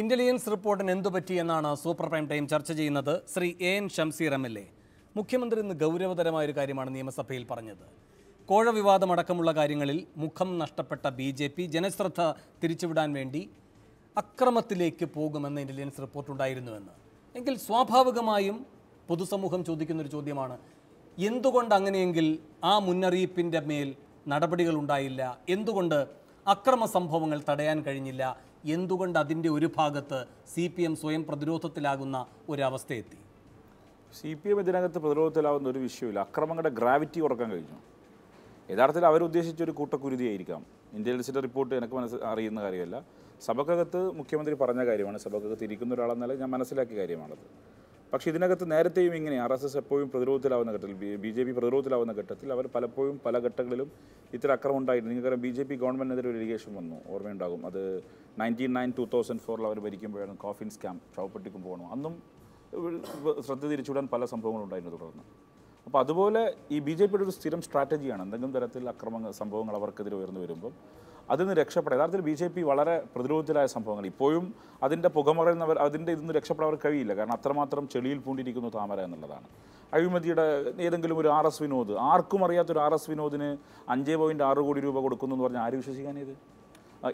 Intelligence റിപ്പോർട്ടിന് എന്തുപറ്റി എന്നാണ് super prime time ചർച്ച ചെയ്യുന്നത്. ശ്രീ എൻ ഷംസീർ MLA, മുഖ്യമന്ത്രി ഇന്ന് ഗൗരവതരമായ ഒരു കാര്യമാണ് നിയമസഭയിൽ പറഞ്ഞത്. കോഴ വിവാദമടക്കമുള്ള കാര്യങ്ങളിൽ മുഖം നഷ്ടപ്പെട്ട BJP ജനശ്രദ്ധ തിരിച്ചുവിടാൻ വേണ്ടി അക്രമത്തിലേക്ക് പോകുമെന്ന ഇന്റലിജൻസ് റിപ്പോർട്ടുണ്ടായിരുന്നുവെന്ന്. എങ്കിൽ സ്വാഭാവികമായും പൊതുസമൂഹം ചോദിക്കുന്നൊരു ചോദ്യമാണ്, എന്തുകൊണ്ട് അങ്ങനെയെങ്കിൽ ആ മുന്നറിയിപ്പിൻ്റെ മേൽ നടപടികൾ ഉണ്ടായില്ല? എന്തുകൊണ്ട് അക്രമ സംഭവങ്ങൾ തടയാൻ കഴിഞ്ഞില്ല? എന്തുകൊണ്ട് അതിൻ്റെ ഒരു ഭാഗത്ത് CPM സ്വയം പ്രതിരോധത്തിലാകുന്ന ഒരവസ്ഥയെത്തി? CPM ഇതിനകത്ത് പ്രതിരോധത്തിലാവുന്ന ഒരു വിഷയമില്ല. അക്രമങ്ങളുടെ ഗ്രാവിറ്റി കുറക്കാൻ കഴിഞ്ഞു. യഥാർത്ഥത്തിൽ അവരുദ്ദേശിച്ചൊരു കൂട്ടക്കുരുതിയായിരിക്കാം. ഇന്റലിജൻസിൻ്റെ റിപ്പോർട്ട് എനിക്ക് അറിയുന്ന കാര്യമല്ല. സഭക്കകത്ത് മുഖ്യമന്ത്രി പറഞ്ഞ കാര്യമാണ്, സഭക്കകത്ത് ഇരിക്കുന്ന ഒരാളെന്നല്ല ഞാൻ മനസ്സിലാക്കിയ കാര്യമാണത്. പക്ഷേ ഇതിനകത്ത് നേരത്തെയും ഇങ്ങനെ RSS എപ്പോഴും പ്രതിരോധത്തിലാവുന്ന ഘട്ടത്തിൽ, BJP പ്രതിരോധത്തിലാവുന്ന ഘട്ടത്തിൽ അവർ പലപ്പോഴും പല ഘട്ടങ്ങളിലും ഇത്തരം അക്രമം ഉണ്ടായിട്ടുണ്ട്. നിങ്ങൾക്കറിയാം, BJP ഗവൺമെൻറ്റിനെതിരെ ഒരു ഇറിഗേഷൻ വന്നു, ഓർമ്മയുണ്ടാകും. അത് 1999-2004 അവർ ഭരിക്കുമ്പോഴാണ് കോഫിൻ സ്കാം, ചവപ്പെട്ടിക്കും പോകണം. അന്നും ശ്രദ്ധ തിരിച്ചുവിടാൻ പല സംഭവങ്ങളും ഉണ്ടായിരുന്നു തുടർന്ന്. അപ്പോൾ അതുപോലെ ഈ BJPയുടെ ഒരു സ്ഥിരം സ്ട്രാറ്റജിയാണ്, എന്തെങ്കിലും തരത്തിൽ സംഭവങ്ങൾ അവർക്കെതിരെ ഉയർന്നു വരുമ്പം അതിൽ നിന്ന് രക്ഷപ്പെടാൻ. യഥാർത്ഥത്തിൽ BJP വളരെ പ്രതിരോധത്തിലായ സംഭവങ്ങൾ ഇപ്പോഴും അതിൻ്റെ പുകമറയുന്നവർ അതിൻ്റെ ഇതൊന്നും രക്ഷപ്പെടാൻ അവർ കഴിയില്ല. കാരണം അത്രമാത്രം ചെളിയിൽ പൂണ്ടിരിക്കുന്നു താമര എന്നുള്ളതാണ്. അഴിമതിയുടെ ഏതെങ്കിലും ഒരു RS വിനോദ്, ആർക്കും അറിയാത്തൊരു RS വിനോദിന് 5.6 കോടി രൂപ കൊടുക്കുന്നു എന്ന് പറഞ്ഞാൽ ആര് വിശ്വസിക്കാനേത്?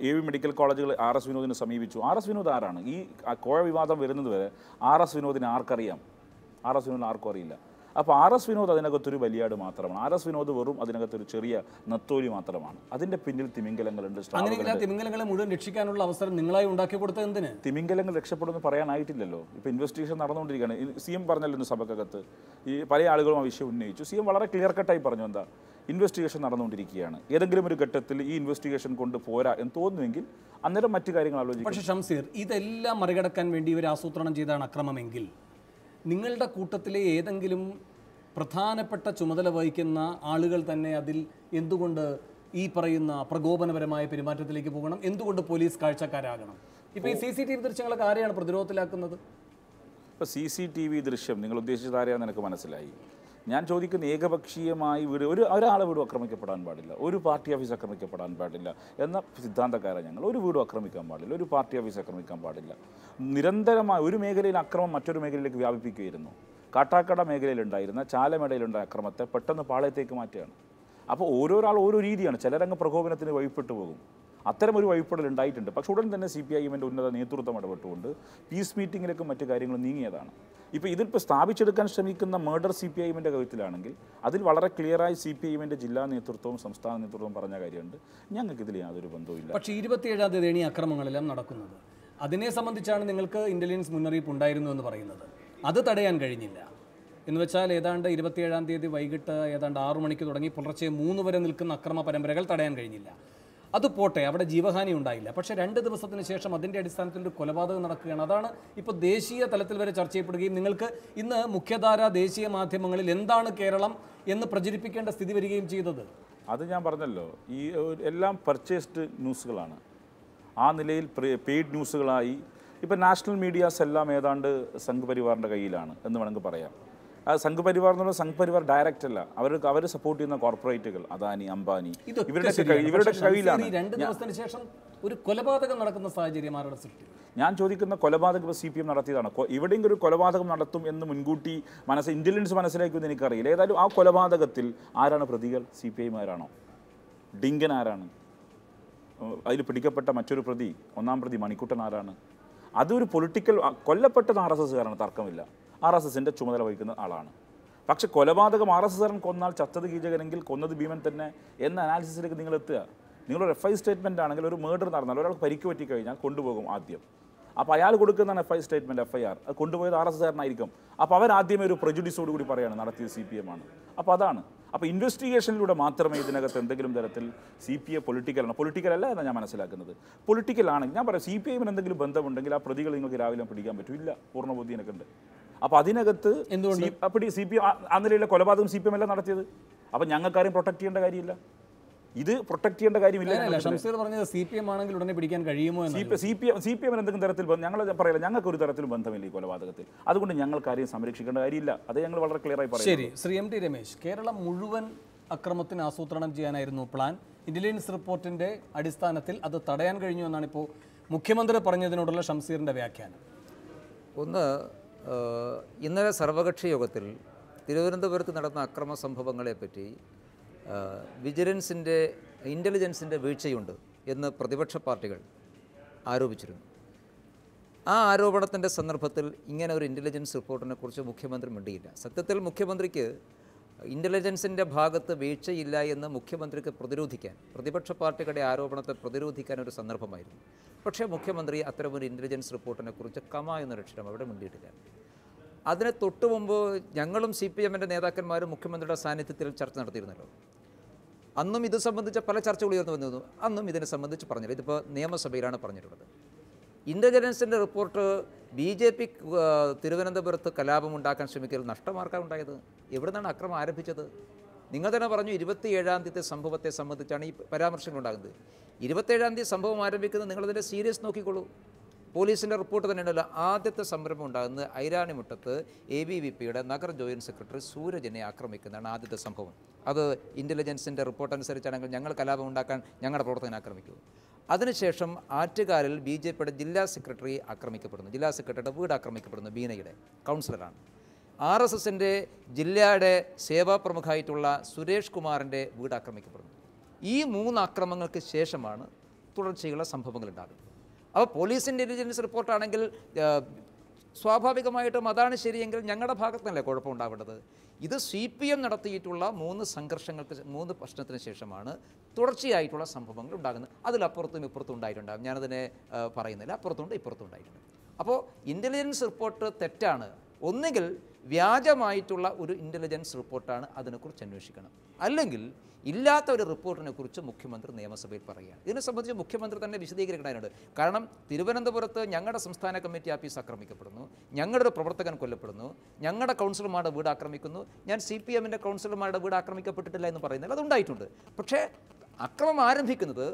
AV മെഡിക്കൽ കോളേജുകൾ RS വിനോദിനെ സമീപിച്ചു. RS വിനോദ് ആരാണ്? ഈ കോഴ വിവാദം വരുന്നത് വരെ RS വിനോദിനെ ആർക്കറിയാം? RS വിനോദിനെ ആർക്കും അറിയില്ല. അപ്പോൾ RS വിനോദ് അതിനകത്തൊരു വലിയാട് മാത്രമാണ്. RS വിനോദ് വെറും അതിനകത്തൊരു ചെറിയ നത്തോലി മാത്രമാണ്. അതിൻ്റെ പിന്നിൽ തിമിംഗലങ്ങളുണ്ട്. തിമിംഗലങ്ങളെ മുഴുവൻ രക്ഷിക്കാനുള്ള അവസരം നിങ്ങളായി ഉണ്ടാക്കി കൊടുത്തത് എന്തിന്? തിമിംഗലങ്ങൾ രക്ഷപ്പെടുമെന്ന് പറയാനായിട്ടില്ലല്ലോ. ഇപ്പോൾ ഇൻവെസ്റ്റിഗേഷൻ നടന്നുകൊണ്ടിരിക്കുകയാണ്. CM പറഞ്ഞല്ലോ ഇന്ന് സഭക്കകത്ത്, ഈ പല ആളുകളും ആ വിഷയം ഉന്നയിച്ചു. CM വളരെ ക്ലിയർ കട്ടായി പറഞ്ഞു, എന്താ ഇൻവെസ്റ്റിഗേഷൻ നടന്നുകൊണ്ടിരിക്കുകയാണ്. ഏതെങ്കിലും ഒരു ഘട്ടത്തിൽ ഈ ഇൻവെസ്റ്റിഗേഷൻ കൊണ്ട് പോരാ എന്ന് തോന്നുമെങ്കിൽ അന്നേരം മറ്റു കാര്യങ്ങൾ ആലോചിക്കും. പക്ഷേ ഷംസീർ, ഇതെല്ലാം മറികടക്കാൻ വേണ്ടി ഇവർ ആസൂത്രണം ചെയ്താണ് അക്രമമെങ്കിൽ നിങ്ങളുടെ കൂട്ടത്തിലെ ഏതെങ്കിലും പ്രധാനപ്പെട്ട ചുമതല വഹിക്കുന്ന ആളുകൾ തന്നെ അതിൽ എന്തുകൊണ്ട് ഈ പറയുന്ന പ്രകോപനപരമായ പെരുമാറ്റത്തിലേക്ക് പോകണം? എന്തുകൊണ്ട് പോലീസ് കാഴ്ചക്കാരാകണം? ഇപ്പോൾ ഈ CCTV ദൃശ്യങ്ങളൊക്കെ ആരെയാണ് പ്രതിരോധത്തിലാക്കുന്നത്? ഇപ്പോൾ CCTV ദൃശ്യം നിങ്ങൾ ഉദ്ദേശിച്ചത് ആരെയാണെന്ന് എനിക്ക് മനസ്സിലായി. ഞാൻ ചോദിക്കുന്ന, ഏകപക്ഷീയമായി ഒരാളെ വീടും ആക്രമിക്കപ്പെടാൻ പാടില്ല, ഒരു പാർട്ടി ഓഫീസ് ആക്രമിക്കപ്പെടാൻ പാടില്ല എന്ന സിദ്ധാന്തക്കാരാണ് ഞങ്ങൾ. ഒരു വീടും ആക്രമിക്കാൻ പാടില്ല, ഒരു പാർട്ടി ഓഫീസ് ആക്രമിക്കാൻ പാടില്ല. നിരന്തരമായി ഒരു മേഖലയിൽ അക്രമം മറ്റൊരു മേഖലയിലേക്ക് വ്യാപിപ്പിക്കുകയായിരുന്നു. കാട്ടാക്കട മേഖലയിലുണ്ടായിരുന്ന ചാലമേടയിലുണ്ടായ അക്രമത്തെ പെട്ടെന്ന് പാളയത്തേക്ക് മാറ്റുകയാണ്. അപ്പോൾ ഓരോരാൾ ഓരോ രീതിയാണ്. ചിലരങ്ങ് പ്രകോപനത്തിന് വഴിപ്പെട്ടു പോകും. അത്തരമൊരു വഴിപ്പെടൽ ഉണ്ടായിട്ടുണ്ട്. പക്ഷേ ഉടൻ തന്നെ CPIMൻ്റെ ഉന്നത നേതൃത്വം ഇടപെട്ടുകൊണ്ട് പീസ് മീറ്റിങ്ങിലേക്കും മറ്റു കാര്യങ്ങളും നീങ്ങിയതാണ്. ഇപ്പോൾ ഇതിപ്പോൾ സ്ഥാപിച്ചെടുക്കാൻ ശ്രമിക്കുന്ന മേർഡർ CPIMൻ്റെ കരുത്തിലാണെങ്കിൽ അതിൽ വളരെ ക്ലിയറായി CPIMൻ്റെ ജില്ലാ നേതൃത്വവും സംസ്ഥാന നേതൃത്വവും പറഞ്ഞ കാര്യമുണ്ട്, ഞങ്ങൾക്കിതിൽ യാതൊരു ബന്ധവുമില്ല. പക്ഷേ 27-ാം തീയതി ഈ അക്രമങ്ങളെല്ലാം നടക്കുന്നത്, അതിനെ സംബന്ധിച്ചാണ് നിങ്ങൾക്ക് ഇന്റലിജൻസ് മുന്നറിയിപ്പ് ഉണ്ടായിരുന്നു എന്ന് പറയുന്നത്. അത് തടയാൻ കഴിഞ്ഞില്ല എന്ന് വെച്ചാൽ ഏതാണ്ട് 27-ാം തീയതി വൈകിട്ട് ഏതാണ്ട് 6 മണിക്ക് തുടങ്ങി പുലർച്ചെ 3 വരെ നിൽക്കുന്ന അക്രമ പരമ്പരകൾ തടയാൻ കഴിഞ്ഞില്ല. അത് പോട്ടെ, അവിടെ ജീവഹാനി ഉണ്ടായില്ല. പക്ഷേ 2 ദിവസത്തിന് ശേഷം അതിൻ്റെ അടിസ്ഥാനത്തിൽ ഒരു കൊലപാതകം നടക്കുകയാണ്. അതാണ് ഇപ്പോൾ ദേശീയ തലത്തിൽ വരെ ചർച്ച ചെയ്യപ്പെടുകയും നിങ്ങൾക്ക് ഇന്ന് മുഖ്യധാര ദേശീയ മാധ്യമങ്ങളിൽ എന്താണ് കേരളം എന്ന് പ്രചരിപ്പിക്കേണ്ട സ്ഥിതി വരികയും ചെയ്തത്. അത് ഞാൻ പറഞ്ഞല്ലോ, ഈ എല്ലാം പർച്ചേസ്ഡ് ന്യൂസുകളാണ്. ആ നിലയിൽ പെയ്ഡ് ന്യൂസുകളായി ഇപ്പോൾ നാഷണൽ മീഡിയാസ് എല്ലാം ഏതാണ്ട് സംഘ് പരിവാറിൻ്റെ കയ്യിലാണ് എന്ന് വേണമെങ്കിൽ പറയാം. ആ സംഘ് പരിവാർ എന്ന് പറഞ്ഞാൽ സംഘ് പരിവാർ ഡയറക്റ്റ് അല്ല, അവർ സപ്പോർട്ട് ചെയ്യുന്ന കോർപ്പറേറ്റുകൾ, അദാനി, അംബാനി, ഇവരുടെ കയ്യിലാണ്. 2 ദിവസത്തിന് ശേഷം ഒരു കൊലപാതകം നടക്കുന്ന സാഹചര്യം ആരുടെ സൃഷ്ടി? ഞാൻ ചോദിക്കുന്ന കൊലപാതകം CPM നടത്തിയതാണ്. എവിടെയെങ്കിലും ഒരു കൊലപാതകം നടത്തും എന്ന് മുൻകൂട്ടി ഇന്റലിജൻസ് മനസ്സിലാക്കുമെന്ന് എനിക്കറിയില്ല. ഏതായാലും ആ കൊലപാതകത്തിൽ ആരാണ് പ്രതികൾ? CPIമാരാണോ? ഡിങ്കൻ ആരാണ്? അതിൽ പിടിക്കപ്പെട്ട മറ്റൊരു പ്രതി, 1-ാം പ്രതി മണിക്കുട്ടൻ ആരാണ്? അതൊരു പൊളിറ്റിക്കൽ, കൊല്ലപ്പെട്ടത് RSSകാരാണ്, തർക്കമില്ല. RSSൻ്റെ ചുമതല വഹിക്കുന്ന ആളാണ്. പക്ഷെ കൊലപാതകം RSSകാരൻ കൊന്നാൽ ചത്തത് കീചകനെങ്കിൽ കൊന്നത് ഭീമൻ തന്നെ എന്ന അനാലിസിസിലേക്ക് നിങ്ങൾ എത്തുക. നിങ്ങളൊരു FI സ്റ്റേറ്റ്മെൻ്റ് ആണെങ്കിൽ ഒരു മേർഡർ നടന്നാൽ ഒരാൾക്ക് പരിക്ക് പറ്റിക്കഴിഞ്ഞാൽ കൊണ്ടുപോകും ആദ്യം. അപ്പോൾ അയാൾ കൊടുക്കുന്നതാണ് FI സ്റ്റേറ്റ്മെൻറ്റ്, FIR. അത് കൊണ്ടുപോയത് RSSകാരനായിരിക്കും. അപ്പോൾ അവരാദ്യമേ ഒരു പ്രജുഡിസോട് കൂടി പറയുകയാണ് നടത്തിയത് CPM ആണ്. അപ്പോൾ അതാണ്. അപ്പോൾ ഇൻവെസ്റ്റിഗേഷനിലൂടെ മാത്രമേ ഇതിനകത്ത് എന്തെങ്കിലും തരത്തിൽ CPM പൊളിറ്റിക്കലല്ല എന്നാണ് ഞാൻ മനസ്സിലാക്കുന്നത്. പൊളിറ്റിക്കലാണെങ്കിൽ ഞാൻ പറയാം, CPIന് എന്തെങ്കിലും ബന്ധമുണ്ടെങ്കിൽ ആ പ്രതികൾ നിങ്ങൾക്ക് രാവിലെ പിടിക്കാൻ പറ്റില്ല, പൂർണ്ണബോധ്യം എനിക്കുണ്ട്. അപ്പോൾ അതിനകത്ത് CPM ആ നിലയിലെ കൊലപാതകം CPM അല്ല നടത്തിയത്. അപ്പോൾ ഞങ്ങൾക്കാരും പ്രൊട്ടക്ട് ചെയ്യേണ്ട കാര്യമില്ല. ഇത് പ്രൊട്ടക്ട് ചെയ്യേണ്ട കാര്യമില്ല. ഷംസീർ പറഞ്ഞത് CPM ആണെങ്കിൽ ഉടനെ പിടിക്കാൻ കഴിയുമോ എന്ന്. CPM എന്തെങ്കിലും തരത്തിൽ ഞങ്ങൾ പറയില്ല, ഞങ്ങൾക്ക് ഒരു തരത്തിലും ബന്ധമില്ല ഈ കൊലപാതകത്തിൽ, അതുകൊണ്ട് ഞങ്ങൾ കാര്യം സംരക്ഷിക്കേണ്ട കാര്യമില്ല. അത് ഞങ്ങൾ വളരെ ക്ലിയറായി പറയും. ശരി, ശ്രീ MT രമേശ്, കേരളം മുഴുവൻ അക്രമത്തിന് ആസൂത്രണം ചെയ്യാനായിരുന്നു പ്ലാൻ. ഇന്റലിജൻസ് റിപ്പോർട്ടിന്റെ അടിസ്ഥാനത്തിൽ അത് തടയാൻ കഴിഞ്ഞു എന്നാണ് ഇപ്പോൾ മുഖ്യമന്ത്രി പറഞ്ഞതിനോടുള്ള ഷംസീറിന്റെ വ്യാഖ്യാനം. ഒന്ന്, ഇന്നലെ സർവകക്ഷി യോഗത്തിൽ തിരുവനന്തപുരത്ത് നടന്ന അക്രമ സംഭവങ്ങളെപ്പറ്റി ഇൻ്റലിജൻസിൻ്റെ വീഴ്ചയുണ്ട് എന്ന് പ്രതിപക്ഷ പാർട്ടികൾ ആരോപിച്ചിരുന്നു. ആ ആരോപണത്തിൻ്റെ സന്ദർഭത്തിൽ ഇങ്ങനെ ഒരു ഇൻ്റലിജൻസ് റിപ്പോർട്ടിനെ കുറിച്ച് മുഖ്യമന്ത്രി മിണ്ടിയില്ല. സത്യത്തിൽ മുഖ്യമന്ത്രിക്ക് ഇൻ്റലിജൻസിൻ്റെ ഭാഗത്ത് വീഴ്ചയില്ല എന്ന് മുഖ്യമന്ത്രിക്ക് പ്രതിരോധിക്കാൻ, പ്രതിപക്ഷ പാർട്ടികളുടെ ആരോപണത്തെ പ്രതിരോധിക്കാൻ ഒരു സന്ദർഭമായിരുന്നു. പക്ഷേ മുഖ്യമന്ത്രി അത്തരമൊരു ഇൻ്റലിജൻസ് റിപ്പോർട്ടിനെ കുറിച്ച് കമ എന്നൊരക്ഷരം അവിടെ മിണ്ടിയിട്ടില്ല. അതിന് തൊട്ടു മുമ്പ് ഞങ്ങളും CPMൻ്റെ നേതാക്കന്മാരും മുഖ്യമന്ത്രിയുടെ സാന്നിധ്യത്തിൽ ചർച്ച നടത്തിയിരുന്നല്ലോ. അന്നും ഇത് സംബന്ധിച്ച പല ചർച്ചകൾ ഉയർന്നു വന്നിരുന്നു. അന്നും ഇതിനെ സംബന്ധിച്ച് പറഞ്ഞില്ല. ഇതിപ്പോൾ നിയമസഭയിലാണ് പറഞ്ഞിട്ടുള്ളത്. ഇൻ്റലിജൻസിൻ്റെ റിപ്പോർട്ട് BJP തിരുവനന്തപുരത്ത് കലാപമുണ്ടാക്കാൻ ശ്രമിക്കൽ നഷ്ടമാർക്കാണ് ഉണ്ടായത്. എവിടെ നിന്നാണ് അക്രമം ആരംഭിച്ചത്? നിങ്ങൾ തന്നെ പറഞ്ഞു 27-ാം തീയതി സംഭവത്തെ സംബന്ധിച്ചാണ് ഈ പരാമർശങ്ങൾ ഉണ്ടാകുന്നത്. 27-ാം തീയതി സംഭവം ആരംഭിക്കുന്നത് നിങ്ങളതിൻ്റെ സീരിയസ് നോക്കിക്കോളൂ. പോലീസിൻ്റെ റിപ്പോർട്ട് തന്നെ ഉണ്ടല്ലോ. ആദ്യത്തെ സംരംഭം ഉണ്ടാകുന്നത് ഐരാണിമുട്ടത്ത് ABVPയുടെ നഗർ ജോയിൻറ്റ് സെക്രട്ടറി സൂരജിനെ ആക്രമിക്കുന്നതാണ് ആദ്യത്തെ സംഭവം. അത് ഇൻ്റലിജൻസിൻ്റെ റിപ്പോർട്ട് അനുസരിച്ചാണെങ്കിൽ ഞങ്ങൾ കലാപം ഉണ്ടാക്കാൻ ഞങ്ങളുടെ പ്രവർത്തകനെ ആക്രമിക്കൂ. അതിനുശേഷം ആറ്റുകാലിൽ BJPയുടെ ജില്ലാ സെക്രട്ടറി ആക്രമിക്കപ്പെടുന്നു. ജില്ലാ സെക്രട്ടറിയുടെ വീട് ആക്രമിക്കപ്പെടുന്നു. ബീനയുടെ കൗൺസിലറാണ്. RSSൻ്റെ ജില്ലയുടെ സേവാ പ്രമുഖമായിട്ടുള്ള സുരേഷ് കുമാറിൻ്റെ വീട് ആക്രമിക്കപ്പെടുന്നു. ഈ 3 ആക്രമണങ്ങൾക്ക് ശേഷമാണ് തുടർച്ചയുള്ള സംഭവങ്ങൾ ഉണ്ടാകുന്നത്. അപ്പോൾ പോലീസ് ഇൻ്റലിജൻസ് റിപ്പോർട്ടാണെങ്കിൽ സ്വാഭാവികമായിട്ടും അതാണ് ശരിയെങ്കിൽ ഞങ്ങളുടെ ഭാഗത്തുനിന്നല്ലേ കുഴപ്പമുണ്ടാവേണ്ടത്. ഇത് CPM നടത്തിയിട്ടുള്ള 3 പ്രശ്നത്തിന് ശേഷമാണ് തുടർച്ചയായിട്ടുള്ള സംഭവങ്ങൾ ഉണ്ടാകുന്നത്. അതിലപ്പുറത്തും ഇപ്പുറത്തും ഉണ്ടായിട്ടുണ്ടാകും. ഞാനതിനെ പറയുന്നില്ല. അപ്പുറത്തുണ്ട് ഇപ്പുറത്തും ഉണ്ടായിട്ടുണ്ട്. അപ്പോൾ ഇൻ്റലിജൻസ് റിപ്പോർട്ട് തെറ്റാണ്. ഒന്നുകിൽ വ്യാജമായിട്ടുള്ള ഒരു ഇൻ്റലിജൻസ് റിപ്പോർട്ടാണ്, അതിനെക്കുറിച്ച് അന്വേഷിക്കണം. അല്ലെങ്കിൽ ഇല്ലാത്ത ഒരു റിപ്പോർട്ടിനെ കുറിച്ച് മുഖ്യമന്ത്രി നിയമസഭയിൽ പറയുകയാണ്. ഇതിനെ സംബന്ധിച്ച് മുഖ്യമന്ത്രി തന്നെ വിശദീകരിക്കേണ്ടതുണ്ട്. കാരണം തിരുവനന്തപുരത്ത് ഞങ്ങളുടെ സംസ്ഥാന കമ്മിറ്റി ആഫീസ് ആക്രമിക്കപ്പെടുന്നു, ഞങ്ങളുടെ ഒരു പ്രവർത്തകൻ കൊല്ലപ്പെടുന്നു, ഞങ്ങളുടെ കൗൺസിലർമാരുടെ വീട് ആക്രമിക്കുന്നു. ഞാൻ CPMൻ്റെ കൗൺസിലർമാരുടെ വീട് ആക്രമിക്കപ്പെട്ടിട്ടില്ല എന്ന് പറയുന്നില്ല, അതുണ്ടായിട്ടുണ്ട്. പക്ഷേ അക്രമം ആരംഭിക്കുന്നത്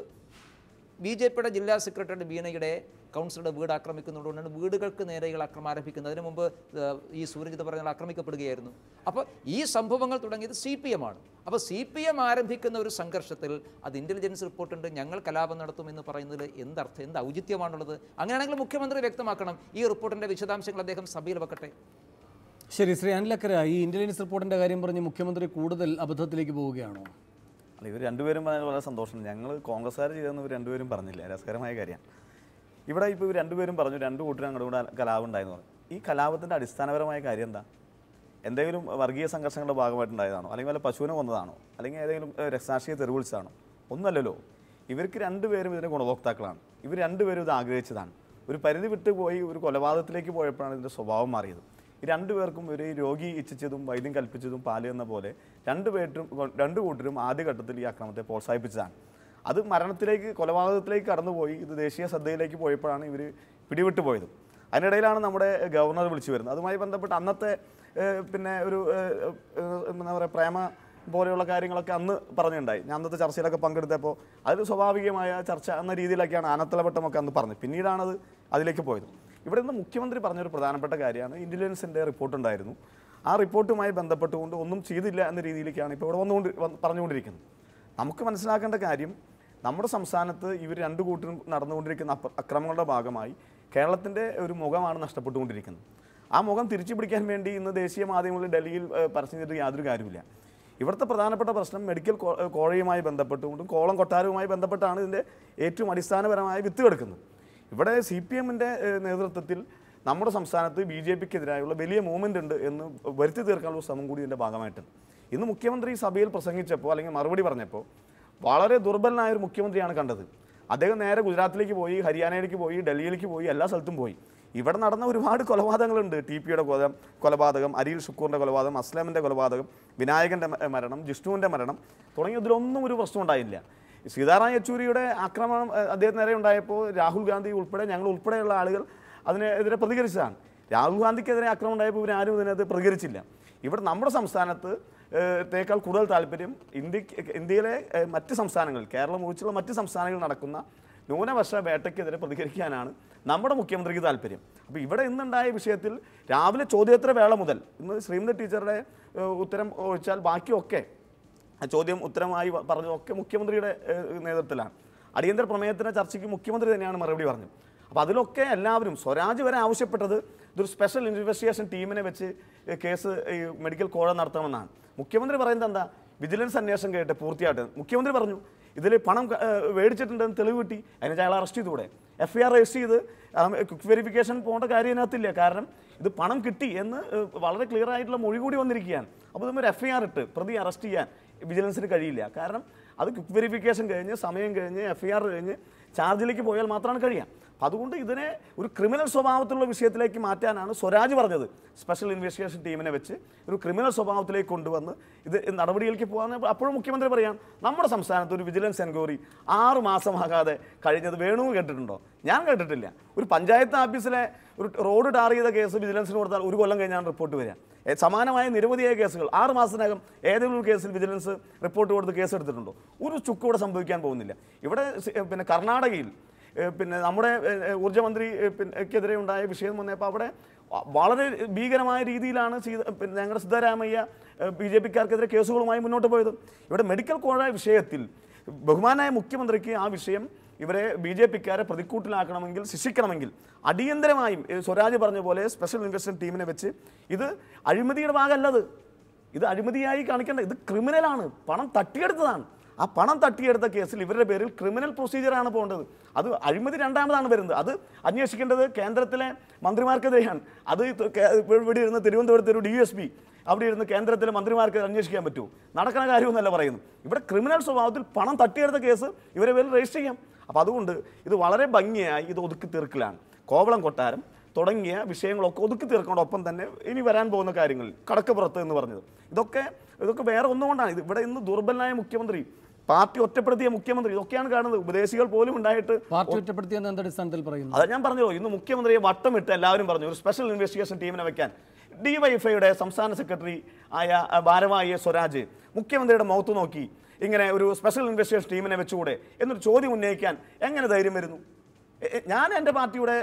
BJPയുടെ ജില്ലാ സെക്രട്ടറി ബീനയുടെ കൗൺസിലറുടെ വീട് ആക്രമിക്കുന്നതുകൊണ്ടാണ് വീടുകൾക്ക് നേരെയുള്ള അക്രമം ആരംഭിക്കുന്നത്. അതിനു മുമ്പ് ഈ സൂരജിത്ത് പറഞ്ഞാൽ ആക്രമിക്കപ്പെടുകയായിരുന്നു. അപ്പോൾ ഈ സംഭവങ്ങൾ തുടങ്ങിയത് CPM ആണ്. അപ്പോൾ CPM ആരംഭിക്കുന്ന ഒരു സംഘർഷത്തിൽ അത് ഇൻ്റലിജൻസ് റിപ്പോർട്ടുണ്ട്, ഞങ്ങൾ കലാപം നടത്തുമെന്ന് പറയുന്നതിൽ എന്ത് ഔചിത്യമാണുള്ളത്? അങ്ങനെയാണെങ്കിൽ മുഖ്യമന്ത്രി വ്യക്തമാക്കണം. ഈ റിപ്പോർട്ടിൻ്റെ വിശദാംശങ്ങൾ അദ്ദേഹം സഭയിൽ വെക്കട്ടെ. ശരി, ശ്രീ അനിലക്കര, ഈ ഇൻ്റലിജൻസ് റിപ്പോർട്ടിൻ്റെ കാര്യം പറഞ്ഞ് മുഖ്യമന്ത്രി കൂടുതൽ അബദ്ധത്തിലേക്ക് പോവുകയാണോ? അല്ല, ഇവർ രണ്ടുപേരും പറഞ്ഞാൽ വളരെ സന്തോഷമുണ്ട്. ഞങ്ങൾ കോൺഗ്രസ്സുകാർ ചെയ്തെന്ന് ഇവർ രണ്ടുപേരും പറഞ്ഞില്ല. രസകരമായ കാര്യമാണ്. ഇവിടെ ഇപ്പോൾ ഇവർ രണ്ടുപേരും പറഞ്ഞു 2 കൂട്ടരും അങ്ങോട്ട് കൂടെ കലാപം ഉണ്ടായെന്ന് പറഞ്ഞു. ഈ കലാപത്തിൻ്റെ അടിസ്ഥാനപരമായ കാര്യം എന്താ? എന്തെങ്കിലും വർഗീയ സംഘർഷങ്ങളുടെ ഭാഗമായിട്ടുണ്ടായതാണോ? അല്ലെങ്കിൽ വല്ല പശുവിനെ കൊന്നതാണോ? അല്ലെങ്കിൽ ഏതെങ്കിലും രക്തസാക്ഷിയെ തെരുവിളിച്ചതാണോ? ഒന്നുമല്ലല്ലോ. ഇവർക്ക് രണ്ടുപേരും ഇതിൻ്റെ ഗുണഭോക്താക്കളാണ്. ഇവർ രണ്ടുപേരും ഇത് ആഗ്രഹിച്ചതാണ്. ഒരു പരിധി വിട്ട് പോയി ഒരു കൊലപാതകത്തിലേക്ക് പോയപ്പോഴാണ് ഇതിൻ്റെ സ്വഭാവം മാറിയത്. ഈ രണ്ടുപേർക്കും ഒരു രോഗി ഇച്ഛിച്ചതും വൈദ്യം കൽപ്പിച്ചതും പാല് എന്ന പോലെ രണ്ടു കൂട്ടരും ആദ്യഘട്ടത്തിൽ ഈ അക്രമത്തെ പ്രോത്സാഹിപ്പിച്ചതാണ്. അത് മരണത്തിലേക്ക്, കൊലപാതകത്തിലേക്ക് കടന്നുപോയി. ഇത് ദേശീയ ശ്രദ്ധയിലേക്ക് പോയപ്പോഴാണ് ഇവർ പിടിവിട്ടു പോയത്. അതിനിടയിലാണ് നമ്മുടെ ഗവർണർ വിളിച്ചു വരുന്നത്. അതുമായി ബന്ധപ്പെട്ട് അന്നത്തെ പിന്നെ ഒരു എന്താ പറയുക, പ്രേമ പോലെയുള്ള കാര്യങ്ങളൊക്കെ അന്ന് പറഞ്ഞിട്ടുണ്ടായി. ഞാൻ അന്നത്തെ ചർച്ചയിലൊക്കെ പങ്കെടുത്തപ്പോൾ അതിൽ സ്വാഭാവികമായ ചർച്ച എന്ന രീതിയിലൊക്കെയാണ് ആനത്തലവട്ടമൊക്കെ അന്ന് പറഞ്ഞത്. പിന്നീടാണത് അതിലേക്ക് പോയത്. ഇവിടെ നിന്ന് മുഖ്യമന്ത്രി പറഞ്ഞൊരു പ്രധാനപ്പെട്ട കാര്യമാണ് ഇൻ്റലിജൻസിൻ്റെ റിപ്പോർട്ടുണ്ടായിരുന്നു. ആ റിപ്പോർട്ടുമായി ബന്ധപ്പെട്ടുകൊണ്ട് ഒന്നും ചെയ്തില്ല എന്ന രീതിയിലേക്കാണ് ഇപ്പോൾ ഇവിടെ പറഞ്ഞുകൊണ്ടിരിക്കുന്നത്. നമുക്ക് മനസ്സിലാക്കേണ്ട കാര്യം, നമ്മുടെ സംസ്ഥാനത്ത് ഇവർ 2 കൂട്ടരും നടന്നുകൊണ്ടിരിക്കുന്ന അക്രമങ്ങളുടെ ഭാഗമായി കേരളത്തിൻ്റെ ഒരു മുഖമാണ് നഷ്ടപ്പെട്ടുകൊണ്ടിരിക്കുന്നത്. ആ മുഖം തിരിച്ചു പിടിക്കാൻ വേണ്ടി ഇന്ന് ദേശീയ മാധ്യമങ്ങളിൽ ഡൽഹിയിൽ പരസ്യം ചെയ്തിട്ട് യാതൊരു കാര്യമില്ല. ഇവിടുത്തെ പ്രധാനപ്പെട്ട പ്രശ്നം മെഡിക്കൽ കോഴയുമായി ബന്ധപ്പെട്ടുകൊണ്ടും കോളം കൊട്ടാരവുമായി ബന്ധപ്പെട്ടാണ് ഇതിൻ്റെ ഏറ്റവും അടിസ്ഥാനപരമായ വിത്ത് കിടക്കുന്നത്. ഇവിടെ CPMൻ്റെ നേതൃത്വത്തിൽ നമ്മുടെ സംസ്ഥാനത്ത് BJPക്കെതിരായുള്ള വലിയ മൂവ്മെൻ്റ് ഉണ്ട് എന്ന് വരുത്തി തീർക്കാനുള്ള ശ്രമം കൂടി ഇതിൻ്റെ ഭാഗമായിട്ടുണ്ട്. ഇന്ന് മുഖ്യമന്ത്രി സഭയിൽ പ്രസംഗിച്ചപ്പോൾ അല്ലെങ്കിൽ മറുപടി പറഞ്ഞപ്പോൾ വളരെ ദുർബലനായൊരു മുഖ്യമന്ത്രിയാണ് കണ്ടത്. അദ്ദേഹം നേരെ ഗുജറാത്തിലേക്ക് പോയി, ഹരിയാനയിലേക്ക് പോയി, ഡൽഹിയിലേക്ക് പോയി, എല്ലാ സ്ഥലത്തും പോയി. ഇവിടെ നടന്ന ഒരുപാട് കൊലപാതകങ്ങളുണ്ട്. TPയുടെ കൊലപാതകം, അരിയിൽ ഷുക്കൂറിൻ്റെ കൊലപാതകം, അസ്ലമിൻ്റെ കൊലപാതകം, വിനായകൻ്റെ മരണം, ജിഷ്ണുവിൻ്റെ മരണം തുടങ്ങിയതിലൊന്നും ഒരു പ്രശ്നം ഉണ്ടായില്ല. സീതാറാം യെച്ചൂരിയുടെ ആക്രമണം അദ്ദേഹത്തിന് നേരെ ഉണ്ടായപ്പോൾ രാഹുൽ ഗാന്ധി ഉൾപ്പെടെ ഞങ്ങൾ ഉൾപ്പെടെയുള്ള ആളുകൾ അതിനെതിരെ പ്രതികരിച്ചതാണ്. രാഹുൽ ഗാന്ധിക്കെതിരെ ആക്രമണം ഉണ്ടായപ്പോൾ ഇവരാരും ഇതിനകത്ത് പ്രതികരിച്ചില്ല. ഇവിടെ നമ്മുടെ സംസ്ഥാനത്ത് ത്തേക്കാൾ കൂടുതൽ താല്പര്യം ഇന്ത്യയിലെ മറ്റ് സംസ്ഥാനങ്ങളിൽ, കേരളം ഒഴിച്ചുള്ള മറ്റ് സംസ്ഥാനങ്ങളിൽ നടക്കുന്ന ന്യൂനപക്ഷ വേട്ടയ്ക്കെതിരെ പ്രതികരിക്കാനാണ് നമ്മുടെ മുഖ്യമന്ത്രിക്ക് താല്പര്യം. അപ്പോൾ ഇവിടെ ഇന്നുണ്ടായ വിഷയത്തിൽ രാവിലെ ചോദ്യോത്തര വേള മുതൽ ഇന്ന് ശ്രീമതി ടീച്ചറുടെ ഉത്തരം ഒഴിച്ചാൽ ബാക്കിയൊക്കെ ചോദ്യം ഉത്തരമായി പറഞ്ഞതൊക്കെ മുഖ്യമന്ത്രിയുടെ നേതൃത്വത്തിലാണ്. അടിയന്തര പ്രമേയത്തിൻ്റെ ചർച്ചയ്ക്ക് മുഖ്യമന്ത്രി തന്നെയാണ് മറുപടി പറഞ്ഞത്. അപ്പോൾ അതിലൊക്കെ എല്ലാവരും സ്വരാജ് വരെ ആവശ്യപ്പെട്ടത് ഇതൊരു സ്പെഷ്യൽ ഇൻവെസ്റ്റിഗേഷൻ ടീമിനെ വെച്ച് കേസ് ഈ മെഡിക്കൽ കോഴ നടത്തണമെന്നാണ്. മുഖ്യമന്ത്രി പറയുന്നത് എന്താ, വിജിലൻസ് അന്വേഷണം കേട്ട് പൂർത്തിയായിട്ട് മുഖ്യമന്ത്രി പറഞ്ഞു ഇതിൽ പണം മേടിച്ചിട്ടുണ്ടെന്ന് തെളിവ് കിട്ടി, അതിനെ അയാൾ അറസ്റ്റ് ചെയ്തുകൂടെ? FIR രജിസ്റ്റർ ചെയ്ത് ക്വിക്ക് വെരിഫിക്കേഷൻ പോകേണ്ട കാര്യം ഇതിനകത്തില്ല. കാരണം ഇത് പണം കിട്ടി എന്ന് വളരെ ക്ലിയർ ആയിട്ടുള്ള മൊഴി കൂടി വന്നിരിക്കുകയാണ്. അപ്പോൾ ഇതൊരു FIR ഇട്ട് പ്രതി അറസ്റ്റ് ചെയ്യാൻ വിജിലൻസിന് കഴിയില്ല. കാരണം അത് ക്വിക്ക് വെരിഫിക്കേഷൻ കഴിഞ്ഞ് സമയം കഴിഞ്ഞ് FIR കഴിഞ്ഞ് ചാർജിലേക്ക് പോയാൽ മാത്രമാണ് കഴിയുക. അപ്പോൾ അതുകൊണ്ട് ഇതിനെ ഒരു ക്രിമിനൽ സ്വഭാവത്തിലുള്ള വിഷയത്തിലേക്ക് മാറ്റാനാണ് സ്വരാജ് പറഞ്ഞത്. സ്പെഷ്യൽ ഇൻവെസ്റ്റിഗേഷൻ ടീമിനെ വെച്ച് ഒരു ക്രിമിനൽ സ്വഭാവത്തിലേക്ക് കൊണ്ടുവന്ന് ഇത് നടപടിയിലേക്ക് പോകാൻ. അപ്പോഴും മുഖ്യമന്ത്രി പറയാം നമ്മുടെ സംസ്ഥാനത്ത് ഒരു വിജിലൻസ് എൻക്വയറി 6 മാസമാകാതെ കഴിഞ്ഞത് വേണു കേട്ടിട്ടുണ്ടോ? ഞാൻ കേട്ടിട്ടില്ല. ഒരു പഞ്ചായത്ത് ഓഫീസിലെ ഒരു റോഡ് ടാർ ചെയ്ത കേസ് വിജിലൻസിന് കൊടുത്താൽ 1 കൊല്ലം കഴിഞ്ഞാണ് റിപ്പോർട്ട് വരിക. സമാനമായ നിരവധിയായ കേസുകൾ 6 മാസത്തിനകം ഏതെങ്കിലും ഒരു കേസിൽ വിജിലൻസ് റിപ്പോർട്ട് കൊടുത്ത് കേസ് എടുത്തിട്ടുണ്ടോ? ഒരു ചുക്ക് ഇവിടെ സംഭവിക്കാൻ പോകുന്നില്ല. ഇവിടെ പിന്നെ കർണാടകയിൽ പിന്നെ നമ്മുടെ ഊർജ്ജമന്ത്രി ക്കെതിരെ ഉണ്ടായ വിഷയം വന്നപ്പോൾ അവിടെ വളരെ ഭീകരമായ രീതിയിലാണ് പിന്നെ ഞങ്ങളുടെ സിദ്ധരാമയ്യ BJPക്കാർക്കെതിരെ കേസുകളുമായി മുന്നോട്ട് പോയത്. ഇവിടെ മെഡിക്കൽ കോഴ വിഷയത്തിൽ ബഹുമാനായ മുഖ്യമന്ത്രിക്ക് ആ വിഷയം ഇവരെ BJPക്കാരെ പ്രതിക്കൂട്ടിലാക്കണമെങ്കിൽ ശിക്ഷിക്കണമെങ്കിൽ അടിയന്തരമായും സ്വരാജ് പറഞ്ഞ പോലെ സ്പെഷ്യൽ ഇൻവെസ്റ്റിഗേഷൻ ടീമിനെ വെച്ച് ഇത് അഴിമതിയുടെ ഭാഗമല്ലത്, ഇത് അഴിമതിയായി കാണിക്കേണ്ട, ഇത് ക്രിമിനലാണ്, പണം തട്ടിയെടുത്തതാണ്. ആ പണം തട്ടിയെടുത്ത കേസിൽ ഇവരുടെ പേരിൽ ക്രിമിനൽ പ്രൊസീജിയറാണ് പോകേണ്ടത്. അത് അഴിമതി രണ്ടാമതാണ് വരുന്നത്. അത് അന്വേഷിക്കേണ്ടത് കേന്ദ്രത്തിലെ മന്ത്രിമാർക്കെതിരെയാണ്. അത് ഇവിടെ ഇരുന്ന് തിരുവനന്തപുരത്ത് ഒരു DSP അവിടെ ഇരുന്ന് കേന്ദ്രത്തിലെ മന്ത്രിമാർക്ക് അന്വേഷിക്കാൻ പറ്റുമോ? നടക്കുന്ന കാര്യമൊന്നുമല്ല പറയുന്നു. ഇവിടെ ക്രിമിനൽ സ്വഭാവത്തിൽ പണം തട്ടിയെടുത്ത കേസ് ഇവരെ പേരിൽ രജിസ്റ്റർ ചെയ്യാം. അപ്പോൾ അതുകൊണ്ട് ഇത് വളരെ ഭംഗിയായി ഇത് ഒതുക്കി തീർക്കലാണ്. കോവളം കൊട്ടാരം തുടങ്ങിയ വിഷയങ്ങളൊക്കെ ഒതുക്കി തീർക്കുന്നതോടൊപ്പം തന്നെ ഇനി വരാൻ പോകുന്ന കാര്യങ്ങൾ കടക്കപ്പുറത്ത് എന്ന് പറഞ്ഞത് ഇതൊക്കെ വേറെ ഒന്നുകൊണ്ടാണ്. ഇത് ഇവിടെ ഇന്ന് ദുർബലനായ മുഖ്യമന്ത്രി, പാർട്ടി ഒറ്റപ്പെടുത്തിയ മുഖ്യമന്ത്രി, ഇതൊക്കെയാണ് കാണുന്നത്. ഉപദേശികൾ പോലും ഉണ്ടായിട്ട് പാർട്ടി ഒറ്റപ്പെടുത്തിയെന്ന് എന്ത് അടിസ്ഥാനത്തിൽ പറയുന്നു? അത് ഞാൻ പറഞ്ഞല്ലോ, ഇന്ന് മുഖ്യമന്ത്രിയെ വട്ടമിട്ട് എല്ലാവരും പറഞ്ഞു ഒരു സ്പെഷ്യൽ ഇൻവെസ്റ്റിഗേഷൻ ടീമിനെ വെക്കാൻ. DYFIയുടെ സംസ്ഥാന സെക്രട്ടറി ആയ ഭാരവാഹി സ്വരാജ് മുഖ്യമന്ത്രിയുടെ മുഖത്ത് നോക്കി ഇങ്ങനെ ഒരു സ്പെഷ്യൽ ഇൻവെസ്റ്റിഗേഷൻ ടീമിനെ വെച്ചുകൂടെ എന്നൊരു ചോദ്യം ഉന്നയിക്കാൻ എങ്ങനെ ധൈര്യം വരുന്നു? ഞാൻ എൻ്റെ പാർട്ടിയുടെ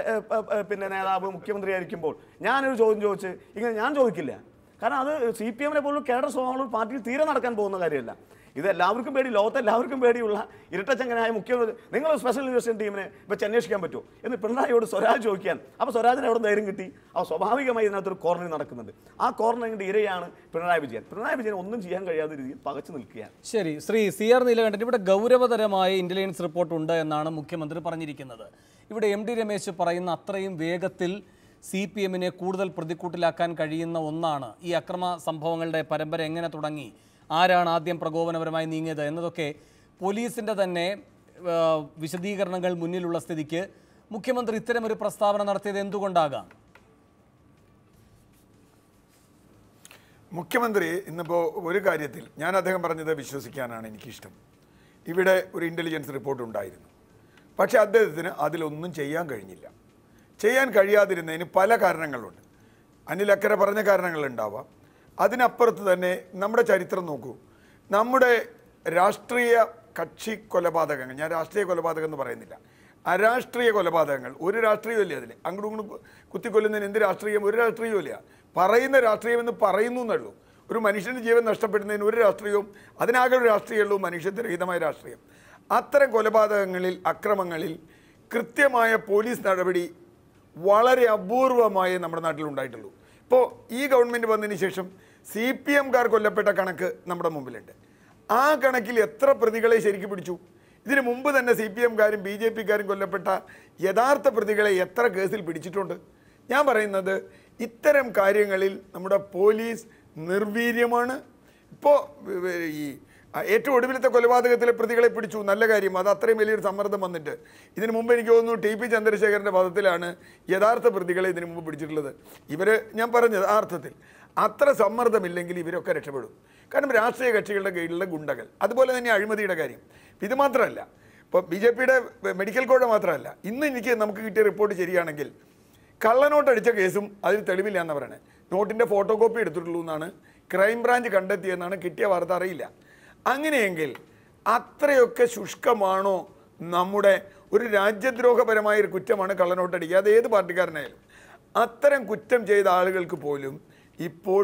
പിന്നെ നേതാവ് മുഖ്യമന്ത്രിയായിരിക്കുമ്പോൾ ഞാനൊരു ചോദ്യം ചോദിച്ച് ഇങ്ങനെ ഞാൻ ചോദിക്കില്ല. കാരണം അത് CPM പോലും കേഡർ സ്വഭാവമുള്ള പാർട്ടിയിൽ തീരെ നടക്കാൻ പോകുന്ന കാര്യമല്ല. ഇത് എല്ലാവർക്കും പേടി, ലോകത്തെ എല്ലാവർക്കും പേടിയുള്ള ഇരട്ടച്ചങ്ങനായ മുഖ്യമന്ത്രി നിങ്ങൾ സ്പെഷ്യൽ ഇൻവെസ്റ്റിഗേഷൻ ടീമിനെ വെച്ച് അന്വേഷിക്കാൻ പറ്റുമോ എന്ന് പിണറായിയോട് സ്വരാജ് ചോദിക്കാൻ. അപ്പോൾ സ്വരാജിന് എവിടെ ധൈര്യം കിട്ടി? അപ്പോൾ സ്വാഭാവികമായി ഇതിനകത്തൊരു കോർണറിൽ നടക്കുന്നുണ്ട്. ആ കോർണറിൻ്റെ ഇരയാണ് പിണറായി വിജയൻ ഒന്നും ചെയ്യാൻ കഴിയാത്ത രീതിയിൽ പകച്ചു നിൽക്കുകയാണ്. ശരി, ശ്രീ CR നീലകണ്ഠൻ, ഇവിടെ ഗൗരവതരമായ ഇന്റലിജൻസ് റിപ്പോർട്ട് ഉണ്ട് എന്നാണ് മുഖ്യമന്ത്രി പറഞ്ഞിരിക്കുന്നത്. ഇവിടെ MD രമേശ് പറയുന്ന അത്രയും വേഗത്തിൽ CPM-നെ കൂടുതൽ പ്രതിക്കൂട്ടിലാക്കാൻ കഴിയുന്ന ഒന്നാണ് ഈ അക്രമ സംഭവങ്ങളുടെ പരമ്പര എങ്ങനെ തുടങ്ങി, ആരാണ് ആദ്യം പ്രകോപനപരമായി നീങ്ങിയത് എന്നതൊക്കെ പോലീസിൻ്റെ തന്നെ വിശദീകരണങ്ങൾ മുന്നിലുള്ള സ്ഥിതിക്ക് മുഖ്യമന്ത്രി ഇത്തരമൊരു പ്രസ്താവന നടത്തിയത് എന്തുകൊണ്ടാകാം? മുഖ്യമന്ത്രി ഇന്നിപ്പോൾ ഒരു കാര്യത്തിൽ ഞാൻ അദ്ദേഹം പറഞ്ഞത് വിശ്വസിക്കാനാണ് എനിക്കിഷ്ടം. ഇവിടെ ഒരു ഇൻ്റലിജൻസ് റിപ്പോർട്ട് ഉണ്ടായിരുന്നു, പക്ഷേ അദ്ദേഹത്തിന് അതിലൊന്നും ചെയ്യാൻ കഴിഞ്ഞില്ല. ചെയ്യാൻ കഴിയാതിരുന്നതിന് പല കാരണങ്ങളുണ്ട്. അനിൽ അക്കരെ പറഞ്ഞ കാരണങ്ങളുണ്ടാവാം. അതിനപ്പുറത്ത് തന്നെ നമ്മുടെ ചരിത്രം നോക്കൂ. നമ്മുടെ രാഷ്ട്രീയ കക്ഷി കൊലപാതകങ്ങൾ, ഞാൻ രാഷ്ട്രീയ കൊലപാതകം എന്ന് പറയുന്നില്ല, അരാഷ്ട്രീയ കൊലപാതകങ്ങൾ, ഒരു രാഷ്ട്രീയമില്ല അതിൽ. അങ്ങോട്ടും ഇങ്ങോട്ടും കുത്തിക്കൊല്ലുന്നതിന് എന്ത് രാഷ്ട്രീയം? ഒരു രാഷ്ട്രീയമില്ല. പറയുന്ന രാഷ്ട്രീയമെന്ന് പറയുന്നു എന്നുള്ളൂ. ഒരു മനുഷ്യൻ്റെ ജീവൻ നഷ്ടപ്പെടുന്നതിന് ഒരു രാഷ്ട്രീയവും, അതിനാകെ ഒരു രാഷ്ട്രീയമുള്ളൂ, മനുഷ്യത്വരഹിതമായ രാഷ്ട്രീയം. അത്തരം കൊലപാതകങ്ങളിൽ, അക്രമങ്ങളിൽ കൃത്യമായ പോലീസ് നടപടി വളരെ അപൂർവമായി നമ്മുടെ നാട്ടിലുണ്ടായിട്ടുള്ളൂ. ഇപ്പോൾ ഈ ഗവൺമെൻറ് വന്നതിന് ശേഷം CPM-കാർ കൊല്ലപ്പെട്ട കണക്ക് നമ്മുടെ മുമ്പിലുണ്ട്. ആ കണക്കിൽ എത്ര പ്രതികളെ ശരിക്കും പിടിച്ചു? ഇതിന് മുമ്പ് തന്നെ CPM-കാരും BJP-കാരും കൊല്ലപ്പെട്ട യഥാർത്ഥ പ്രതികളെ എത്ര കേസിൽ പിടിച്ചിട്ടുണ്ട്? ഞാൻ പറയുന്നത് ഇത്തരം കാര്യങ്ങളിൽ നമ്മുടെ പോലീസ് നിർവീര്യമാണ്. ഇപ്പോൾ ഈ ഏറ്റവും ഒടുവിലത്തെ കൊലപാതകത്തിലെ പ്രതികളെ പിടിച്ചു, നല്ല കാര്യം. അത് അത്രയും വലിയൊരു സമ്മർദ്ദം വന്നിട്ട് ഇതിനു മുമ്പ് എനിക്ക് തോന്നുന്നു TP ചന്ദ്രശേഖരൻ്റെ പദത്തിലാണ് യഥാർത്ഥ പ്രതികളെ ഇതിനു മുമ്പ് പിടിച്ചിട്ടുള്ളത്. ഞാൻ പറഞ്ഞത് ആ അർത്ഥത്തിൽ അത്ര സമ്മർദ്ദമില്ലെങ്കിൽ ഇവരൊക്കെ രക്ഷപ്പെടും. കാരണം രാഷ്ട്രീയ കക്ഷികളുടെ കീഴിലുള്ള ഗുണ്ടകൾ, അതുപോലെ തന്നെ അഴിമതിയുടെ കാര്യം. ഇത് മാത്രമല്ല, ഇപ്പോൾ BJP-യുടെ മെഡിക്കൽ കോഡ് മാത്രമല്ല, ഇന്ന് നമുക്ക് കിട്ടിയ റിപ്പോർട്ട് ശരിയാണെങ്കിൽ കള്ളനോട്ടടിച്ച കേസും അതിൽ തെളിവില്ല എന്നാണ് പറയുന്നത്. നോട്ടിൻ്റെ ഫോട്ടോ കോപ്പി എടുത്തിട്ടുള്ളൂ എന്നാണ് ക്രൈംബ്രാഞ്ച് കണ്ടെത്തിയെന്നാണ് കിട്ടിയ വാർത്ത, അറിയില്ല. അങ്ങനെയെങ്കിൽ അത്രയൊക്കെ ശുഷ്കമാണോ നമ്മുടെ ഒരു രാജ്യദ്രോഹപരമായ ഒരു കുറ്റമാണ് കള്ളനോട്ടടിക്കുക, അത് ഏത് പാർട്ടിക്കാരനായാലും. അത്തരം കുറ്റം ചെയ്ത ആളുകൾക്ക് പോലും ഇപ്പോൾ